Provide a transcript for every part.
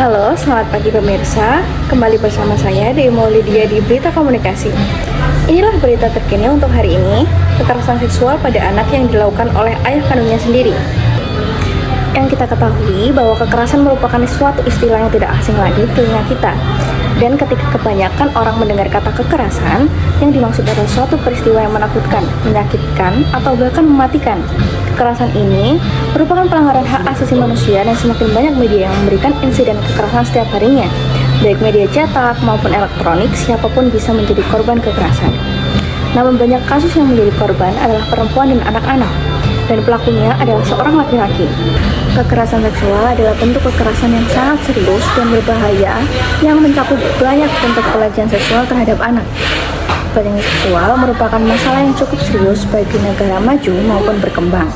Halo, selamat pagi pemirsa. Kembali bersama saya Demo Lydia di Berita Komunikasi. Inilah berita terkini untuk hari ini, kekerasan seksual pada anak yang dilakukan oleh ayah kandungnya sendiri. Yang kita ketahui bahwa kekerasan merupakan suatu istilah yang tidak asing lagi di telinga kita. Dan ketika kebanyakan orang mendengar kata kekerasan, yang dimaksud adalah suatu peristiwa yang menakutkan, menyakitkan, atau bahkan mematikan. Kekerasan ini merupakan pelanggaran hak asasi manusia dan semakin banyak media yang memberikan insiden kekerasan setiap harinya. Baik media cetak maupun elektronik, siapapun bisa menjadi korban kekerasan. Namun banyak kasus yang menjadi korban adalah perempuan dan anak-anak, dan pelakunya adalah seorang laki-laki. Kekerasan seksual adalah bentuk kekerasan yang sangat serius dan berbahaya yang mencakup banyak bentuk pelecehan seksual terhadap anak. Pelecehan seksual merupakan masalah yang cukup serius baik di negara maju maupun berkembang.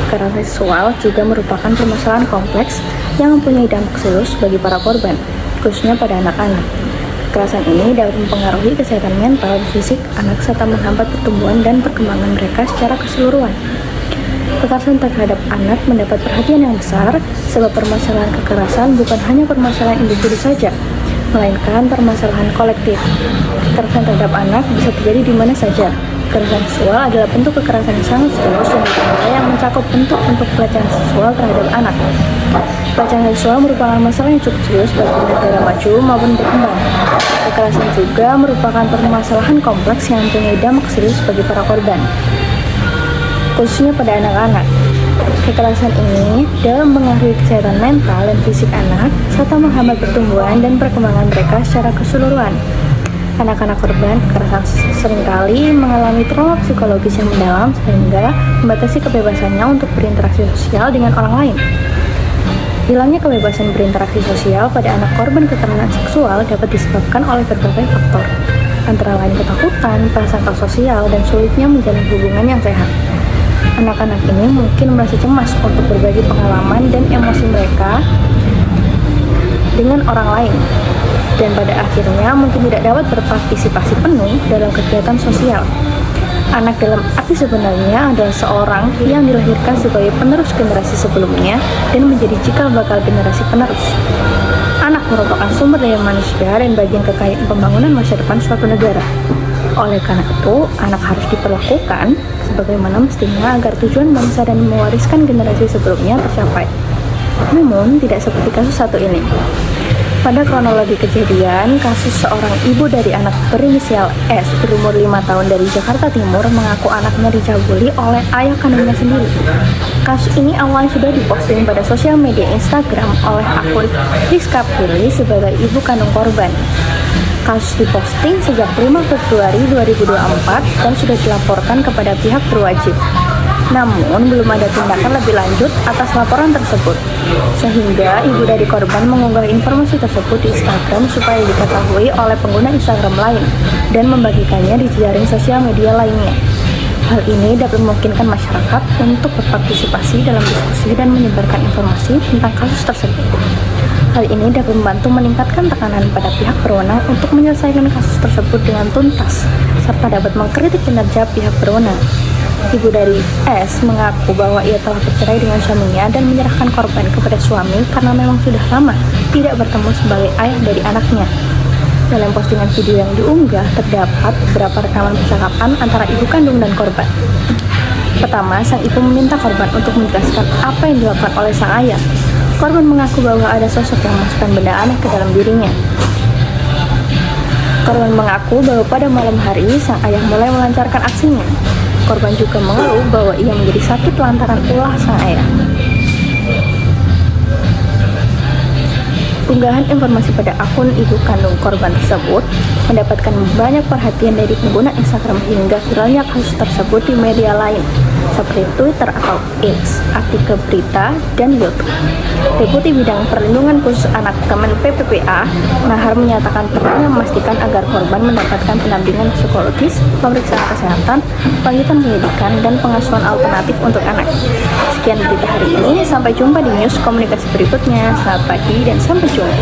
Kekerasan seksual juga merupakan permasalahan kompleks yang mempunyai dampak serius bagi para korban, khususnya pada anak-anak. Kekerasan ini dapat mempengaruhi kesehatan mental dan fisik anak serta menghambat pertumbuhan dan perkembangan mereka secara keseluruhan. Kekerasan terhadap anak mendapat perhatian yang besar sebab permasalahan kekerasan bukan hanya permasalahan individu saja, melainkan permasalahan kolektif. Kekerasan terhadap anak bisa terjadi di mana saja. Kekerasan seksual adalah bentuk kekerasan yang sangat serius yang mencakup bentuk-bentuk pelecehan seksual terhadap anak. Pelecehan seksual merupakan masalah yang cukup serius bagi negara maju maupun berkembang. Kekerasan juga merupakan permasalahan kompleks yang mempunyai dampak serius bagi para korban, khususnya pada anak-anak. Kekerasan ini dalam mengaruhi kesehatan mental dan fisik anak, serta menghambat pertumbuhan dan perkembangan mereka secara keseluruhan. Anak-anak korban kekerasan seringkali mengalami trauma psikologis yang mendalam sehingga membatasi kebebasannya untuk berinteraksi sosial dengan orang lain. Hilangnya kebebasan berinteraksi sosial pada anak korban kekerasan seksual dapat disebabkan oleh berbagai faktor, antara lain ketakutan, prasangka sosial, dan sulitnya menjalin hubungan yang sehat. Anak-anak ini mungkin merasa cemas untuk berbagi pengalaman dan emosi mereka dengan orang lain, dan pada akhirnya mungkin tidak dapat berpartisipasi penuh dalam kegiatan sosial. Anak dalam arti sebenarnya adalah seorang yang dilahirkan sebagai penerus generasi sebelumnya dan menjadi cikal bakal generasi penerus. Anak merupakan sumber daya manusia dan bagian kekayaan pembangunan masa depan suatu negara. Oleh karena itu, anak harus diperlakukan sebagaimana mestinya agar tujuan bangsa dan mewariskan generasi sebelumnya tercapai. Namun, tidak seperti kasus satu ini. Pada kronologi kejadian, kasus seorang ibu dari anak berinisial S berumur 5 tahun dari Jakarta Timur mengaku anaknya dicabuli oleh ayah kandungnya sendiri. Kasus ini awalnya sudah diposting pada sosial media Instagram oleh akun Rizka Prilly sebagai ibu kandung korban. Kasus diposting sejak 5 Februari 2024 dan sudah dilaporkan kepada pihak berwajib. Namun, belum ada tindakan lebih lanjut atas laporan tersebut, sehingga ibu dari korban mengunggah informasi tersebut di Instagram supaya diketahui oleh pengguna Instagram lain dan membagikannya di jejaring sosial media lainnya. Hal ini dapat memungkinkan masyarakat untuk berpartisipasi dalam diskusi dan menyebarkan informasi tentang kasus tersebut. Hal ini dapat membantu meningkatkan tekanan pada pihak berwenang untuk menyelesaikan kasus tersebut dengan tuntas, serta dapat mengkritik kinerja pihak berwenang. Ibu dari S mengaku bahwa ia telah bercerai dengan suaminya dan menyerahkan korban kepada suami karena memang sudah lama tidak bertemu sebagai ayah dari anaknya. Dalam postingan video yang diunggah, terdapat beberapa rekaman percakapan antara ibu kandung dan korban. Pertama, sang ibu meminta korban untuk menjelaskan apa yang dilakukan oleh sang ayah. Korban mengaku bahwa ada sosok yang memasukkan benda aneh ke dalam dirinya. Korban mengaku bahwa pada malam hari, sang ayah mulai melancarkan aksinya. Korban juga mengeluh bahwa ia menjadi sakit lantaran ulah sang ayah. Unggahan informasi pada akun ibu kandung korban tersebut mendapatkan banyak perhatian dari pengguna Instagram hingga viralnya kasus tersebut di media lain seperti Twitter atau X, artikel berita, dan YouTube. Deputi Bidang Perlindungan Khusus Anak Kemen PPPA, Nahar menyatakan perlunya memastikan agar korban mendapatkan pendampingan psikologis, pemeriksaan kesehatan, lanjutan pendidikan, dan pengasuhan alternatif untuk anak. Sekian berita hari ini, sampai jumpa di news komunikasi berikutnya. Selamat pagi dan sampai jumpa.